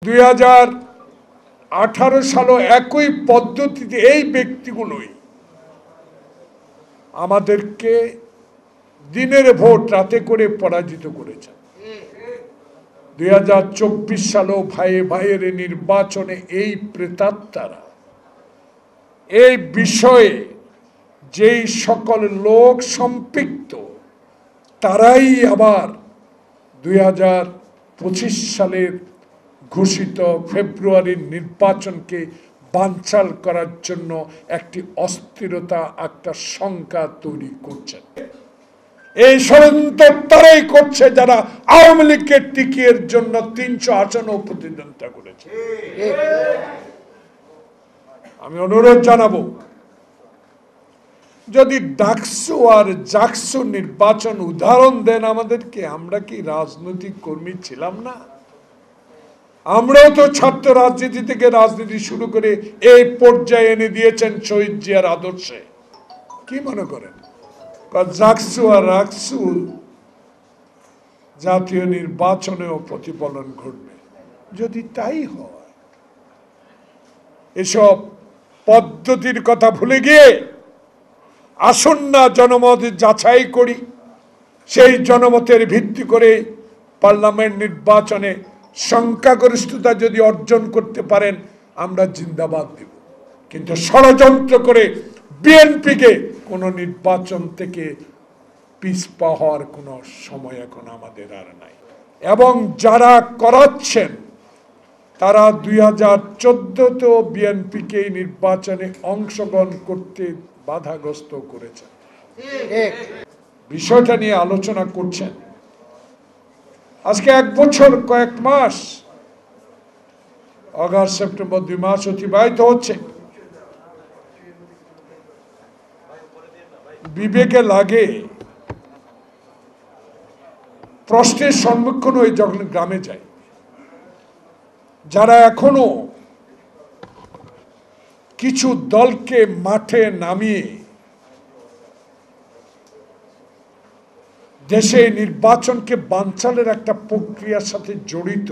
2018 সালে একই পদ্ধতিতে এই ব্যক্তিগুলোই আমাদেরকে দিনের ভোট রাতে করে পরাজিত করেছে। 2024 সালেও ভাইয়ের নির্বাচনে এই প্রেতাত্মারা এই বিষয়ে যেই সকল লোক সম্পৃক্ত তারাই আবার 2025 সালের ঘোষিত ফেব্রুয়ারির নির্বাচনকে বানচাল করার জন্য একটি অস্থিরতা, একটা শঙ্কা তৈরি করছেন। এই ষড়যন্ত্র তারাই করছে যারা আওয়ামী লীগের টিকিয়ের জন্য 300 আসনও প্রতিদ্বন্দ্বিতা করেছে। আমি অনুরোধ জানাবো, যদি ডাকসু আর জাকসু নির্বাচন উদাহরণ দেন আমাদেরকে, আমরা কি রাজনৈতিক কর্মী ছিলাম না? আমরাও তো ছাত্র রাজনীতি থেকে রাজনীতি শুরু করে এই পর্যায়ে এনে দিয়েছেন শহীদ জিয়ার আদর্শে। কি মনে করেন জাকসু আর রাকসু জাতীয় নির্বাচনেও প্রতিফলন ঘটবে? যদি তাই হয়, এসব পদ্ধতির কথা ভুলে গিয়ে আসুন না জনমত যাচাই করি। সেই জনমতের ভিত্তি করে পার্লামেন্ট নির্বাচনে সংখ্যাগরিষ্ঠতা যদি অর্জন করতে পারেন, আমরা জিন্দাবাদ দেব। কিন্তু ষড়যন্ত্র করে বিএনপিকে কোন নির্বাচন থেকে পিছপা হওয়ার কোনো সময় এখন আমাদের আর নাই। এবং যারা করাচ্ছেন তারা 2014তেও বিএনপিকে নির্বাচনে অংশগ্রহণ করতে বাধাগ্রস্ত করেছেন। বিষয়টা নিয়ে আলোচনা করছেন। আজকে 1 বছর কয়েক মাস, আগস্ট সেপ্টেম্বর 2 মাস অতিবাহিত হচ্ছে। বিবেকে লাগে প্রশ্নের সম্মুখীন হয়ে যখন গ্রামে যায়, যারা এখনো কিছু দলকে মাঠে নামিয়ে দেশে নির্বাচনকে বানচালের একটা প্রক্রিয়ার সাথে জড়িত